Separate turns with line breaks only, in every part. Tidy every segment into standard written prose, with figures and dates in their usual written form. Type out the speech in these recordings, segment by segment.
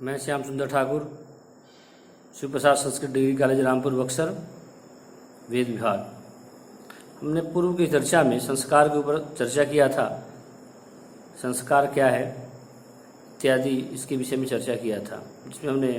मैं श्याम सुंदर ठाकुर, शिव प्रसाद Sanskrit degree college Rampur Buxar, वेद विभाग। हमने पूर्व की चर्चा में संस्कार के ऊपर चर्चा किया था। संस्कार क्या है इत्यादि इसके विषय में चर्चा किया था, जिसमें हमने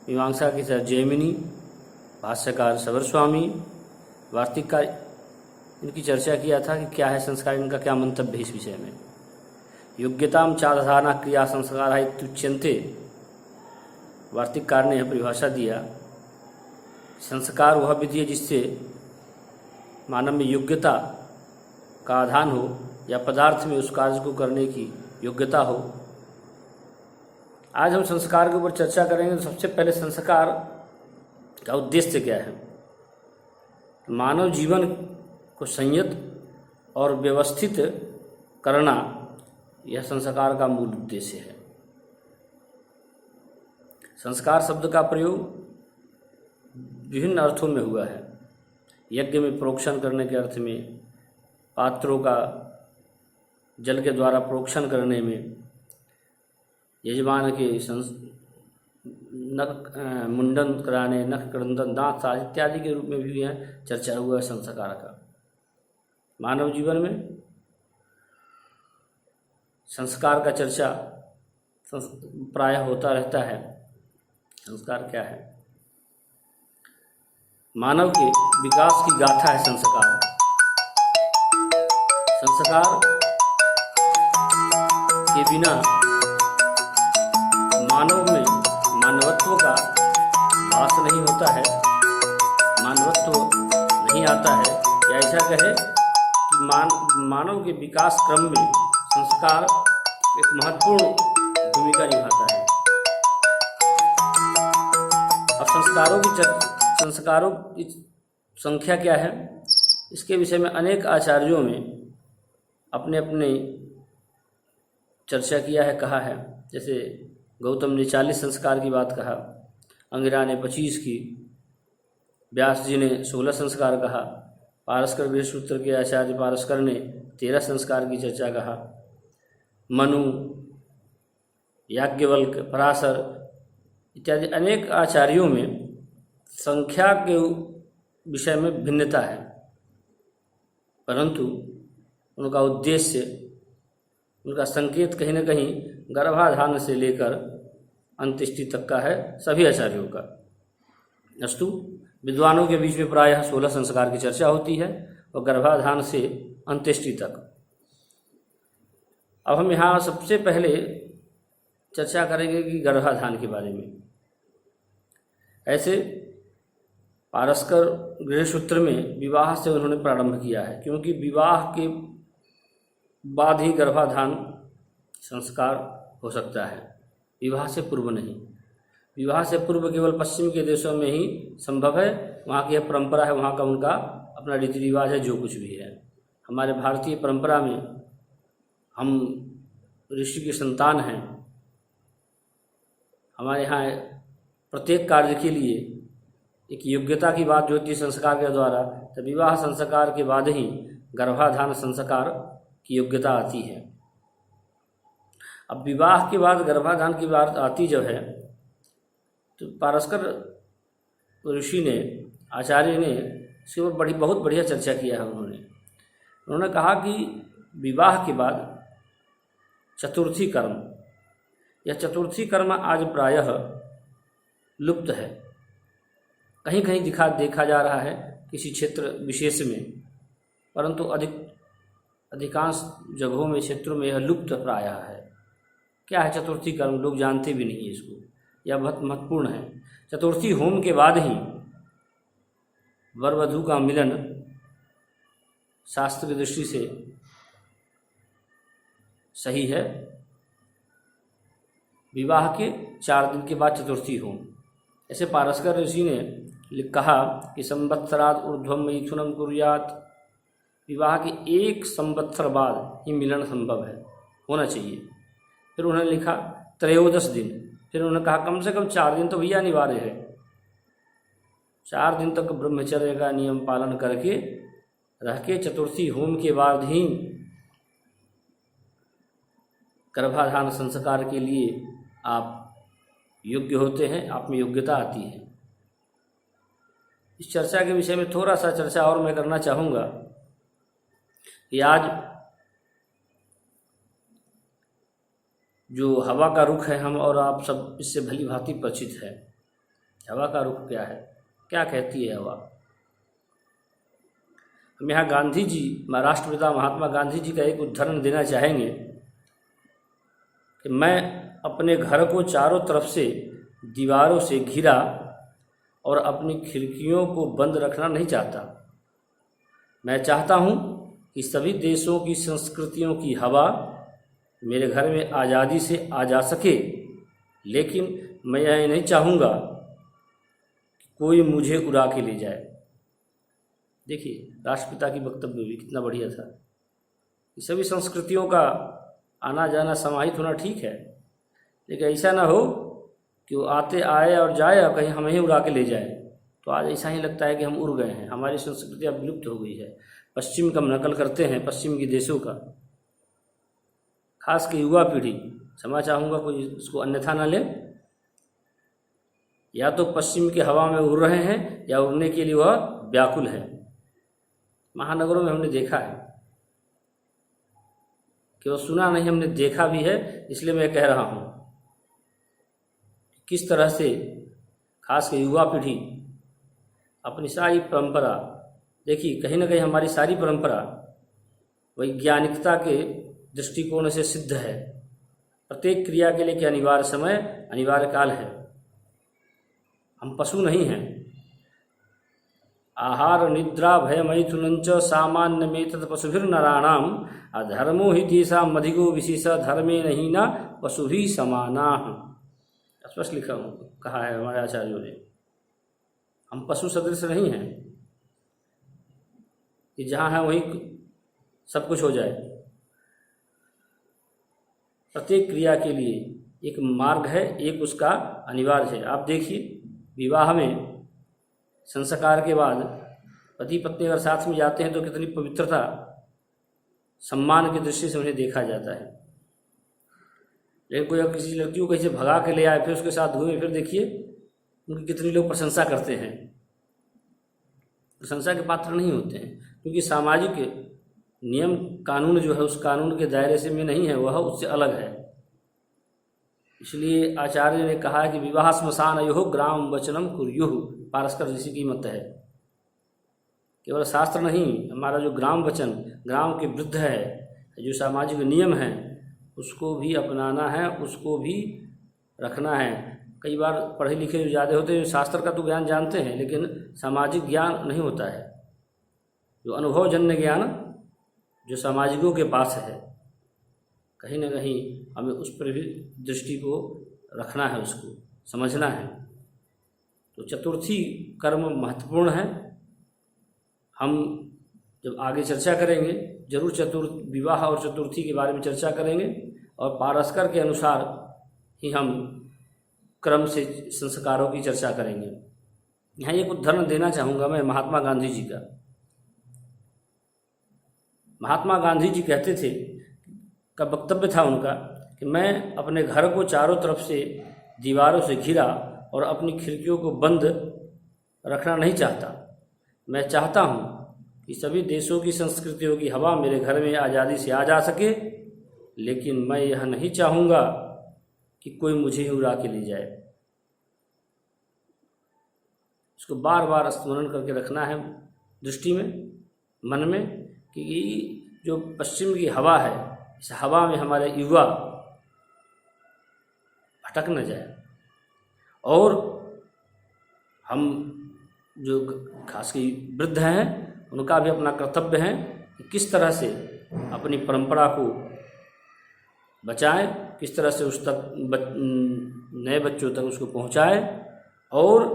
मीमांसा के सर जैमिनी, भाष्यकार सबर स्वामी, वार्तिककार, इनकी चर्चा किया था कि क्या है संस्कार, इनका क्या मंतव्य है इस विषय में। योग्यताम चाधारणा क्रिया संस्कार इत्युच्यन्ते, वार्तिककार ने यह परिभाषा दिया। संस्कार वह विधि है जिससे मानव में योग्यता का आधान हो या पदार्थ में उस कार्य को करने की योग्यता हो। आज हम संस्कार के ऊपर चर्चा करेंगे। तो सबसे पहले संस्कार का उद्देश्य क्या है। मानव जीवन को संयत और व्यवस्थित करना, यह संस्कार का मूल उद्देश्य है। संस्कार शब्द का प्रयोग विभिन्न अर्थों में हुआ है। यज्ञ में प्रोक्षण करने के अर्थ में, पात्रों का जल के द्वारा प्रोक्षण करने में, यजमान के नख मुंडन कराने, नख क्रंदन, दांत साज इत्यादि के रूप में भी यह चर्चा हुआ है संस्कार का। मानव जीवन में संस्कार का चर्चा प्रायः होता रहता है। संस्कार क्या है? मानव के विकास की गाथा है संस्कार। संस्कार के बिना मानव में मानवत्व का वास नहीं होता है, मानवत्व नहीं आता है। या ऐसा कहे कि मानव के विकास क्रम में संस्कार एक महत्वपूर्ण भूमिका निभाता है। अब संस्कारों की संख्या क्या है, इसके विषय में अनेक आचार्यों में अपने अपने चर्चा किया है, कहा है। जैसे गौतम ने 40 संस्कार की बात कहा, अंगिरा ने 25 की, व्यास जी ने 16 संस्कार कहा, पारस्कर गृहसूत्र के आचार्य पारस्कर ने 13 संस्कार की चर्चा कहा, मनु, याज्ञवल्क, पराशर इत्यादि अनेक आचार्यों में संख्या के विषय में भिन्नता है, परंतु उनका उद्देश्य, उनका संकेत कहीं न कहीं गर्भाधान से लेकर अंत्येष्टि तक का है, सभी आचार्यों का। अस्तु, विद्वानों के बीच में प्रायः 16 संस्कार की चर्चा होती है और गर्भाधान से अंत्येष्टि तक। अब हम यहाँ सबसे पहले चर्चा करेंगे कि गर्भाधान के बारे में। ऐसे पारस्कर गृहसूत्र में विवाह से उन्होंने प्रारंभ किया है, क्योंकि विवाह के बाद ही गर्भाधान संस्कार हो सकता है, विवाह से पूर्व नहीं। विवाह से पूर्व केवल पश्चिम के देशों में ही संभव है, वहाँ की यह परंपरा है, वहाँ का उनका अपना रीति रिवाज है, जो कुछ भी है। हमारे भारतीय परंपरा में हम ऋषि के संतान हैं। हमारे यहाँ प्रत्येक कार्य के लिए एक योग्यता की बात जो होती है संस्कार के द्वारा, तो विवाह संस्कार के बाद ही गर्भाधान संस्कार की योग्यता आती है। अब विवाह के बाद गर्भाधान की बात आती जब है, तो पारस्कर ऋषि ने, आचार्य ने इसके ऊपर बहुत बढ़िया चर्चा किया है। उन्होंने कहा कि विवाह के बाद चतुर्थी कर्म, यह चतुर्थी कर्म आज प्रायः लुप्त है। कहीं कहीं देखा जा रहा है किसी क्षेत्र विशेष में, परंतु अधिकांश जगहों में, क्षेत्रों में यह लुप्त प्रायः है। क्या है चतुर्थी कर्म? लोग जानते भी नहीं इसको। यह बहुत महत्वपूर्ण है। चतुर्थी होम के बाद ही वर वधू का मिलन शास्त्र की दृष्टि से सही है। विवाह के 4 दिन के बाद चतुर्थी होम। ऐसे पारस्कर ऋषि ने कहा कि संवत्सराद ऊर्ध्वम मैथुनम कुर्यात, विवाह के 1 संवत्सर बाद ही मिलन संभव है, होना चाहिए। फिर उन्होंने लिखा 13 दिन। फिर उन्होंने कहा कम से कम 4 दिन तो भैया अनिवार्य है। 4 दिन तक ब्रह्मचर्य का नियम पालन करके रह के चतुर्थी होम के बाद ही गर्भाधान संस्कार के लिए आप योग्य होते हैं, आप में योग्यता आती है। इस चर्चा के विषय में थोड़ा सा चर्चा और मैं करना चाहूँगा कि आज जो हवा का रुख है, हम और आप सब इससे भली भांति परिचित है। हवा का रुख क्या है, क्या कहती है हवा? हम यहाँ गांधी जी, राष्ट्रपिता महात्मा गांधी जी का एक उदाहरण देना चाहेंगे कि मैं अपने घर को चारों तरफ से दीवारों से घिरा और अपनी खिड़कियों को बंद रखना नहीं चाहता। मैं चाहता हूँ कि सभी देशों की संस्कृतियों की हवा मेरे घर में आज़ादी से आ जा सके, लेकिन मैं यह नहीं चाहूँगा कि कोई मुझे उड़ा के ले जाए। देखिए, राष्ट्रपिता की वक्तव्य भी कितना बढ़िया था। सभी संस्कृतियों का आना जाना समाहित होना ठीक है, लेकिन ऐसा ना हो कि वो आए और जाए और कहीं हमें ही उड़ा के ले जाए। तो आज ऐसा ही लगता है कि हम उड़ गए हैं, हमारी संस्कृति अब विलुप्त हो गई है। पश्चिम का हम नकल करते हैं, पश्चिम के देशों का, खास कर युवा पीढ़ी। क्षमा चाहूँगा कोई इसको अन्यथा ना ले। या तो पश्चिम की हवा में उड़ रहे हैं या उड़ने के लिए वह व्याकुल है। महानगरों में हमने देखा है कि वो सुना नहीं, हमने देखा भी है, इसलिए मैं कह रहा हूँ किस तरह से खासकर युवा पीढ़ी अपनी सारी परंपरा, देखिए कहीं ना कहीं हमारी सारी परंपरा वैज्ञानिकता के दृष्टिकोण से सिद्ध है। प्रत्येक क्रिया के लिए कि अनिवार्य समय, अनिवार्य काल है। हम पशु नहीं हैं। आहार निद्रा भय मैथुनंच सामान्य में तत् पशुभिर नराणाम अधर्मो ही तेषा मधिको विशेष धर्मे नहीं न पशु ही समाना। स्पष्ट लिखा कहा है हमारे आचार्यों ने। हम पशु सदृश नहीं हैं कि जहाँ है वहीं सब कुछ हो जाए। प्रत्येक क्रिया के लिए एक मार्ग है, एक उसका अनिवार्य है। आप देखिए, विवाह में संस्कार के बाद पति पत्नी अगर साथ में जाते हैं तो कितनी पवित्रता, सम्मान की दृष्टि से उन्हें देखा जाता है। लेकिन कोई अगर किसी लड़की को कहीं से भगा के ले आए, फिर उसके साथ घूमे, फिर देखिए उनकी कितनी लोग प्रशंसा करते हैं। प्रशंसा के पात्र नहीं होते हैं, क्योंकि सामाजिक नियम कानून जो है उस कानून के दायरे से में नहीं है, वह उससे अलग है। इसलिए आचार्य ने कहा है कि विवाह श्मशान अयो ग्राम वचनम कुर्युः। पारस्कर ऋषि की मत है। केवल शास्त्र नहीं, हमारा जो ग्राम वचन, ग्राम के वृद्ध है, जो सामाजिक नियम है, उसको भी अपनाना है, उसको भी रखना है। कई बार पढ़े लिखे जो ज़्यादा होते हैं, शास्त्र का तो ज्ञान जानते हैं, लेकिन सामाजिक ज्ञान नहीं होता है। जो अनुभवजन्य ज्ञान जो सामाजिकों के पास है, कहीं ना कहीं हमें उस पर भी दृष्टि को रखना है, उसको समझना है। तो चतुर्थी कर्म महत्वपूर्ण है। हम जब आगे चर्चा करेंगे जरूर विवाह और चतुर्थी के बारे में चर्चा करेंगे, और पारस्कर के अनुसार ही हम क्रम से संस्कारों की चर्चा करेंगे। यहाँ एक उदाहरण देना चाहूँगा मैं महात्मा गांधी जी का। महात्मा गांधी जी कहते थे, का वक्तव्य था उनका कि मैं अपने घर को चारों तरफ से दीवारों से घिरा और अपनी खिड़कियों को बंद रखना नहीं चाहता। मैं चाहता हूँ कि सभी देशों की संस्कृतियों की हवा मेरे घर में आज़ादी से आ जा सके, लेकिन मैं यह नहीं चाहूँगा कि कोई मुझे ही उड़ा के ले जाए। इसको बार बार स्मरण करके रखना है दृष्टि में, मन में, कि जो पश्चिम की हवा है, इस हवा में हमारे युवा भटक न जाए। और हम जो खास की वृद्ध हैं, उनका भी अपना कर्तव्य है कि किस तरह से अपनी परंपरा को बचाएं, किस तरह से उस तक नए बच्चों तक उसको पहुंचाएं, और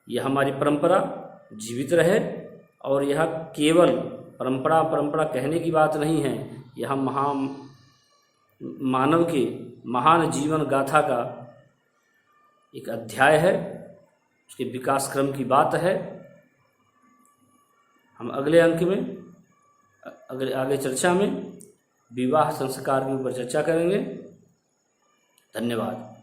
यह हमारी परंपरा जीवित रहे। और यह केवल परंपरा कहने की बात नहीं है, यह मानव के महान जीवन गाथा का एक अध्याय है, उसके विकास क्रम की बात है। हम अगले अंक में, आगे चर्चा में विवाह संस्कार के ऊपर चर्चा करेंगे। धन्यवाद।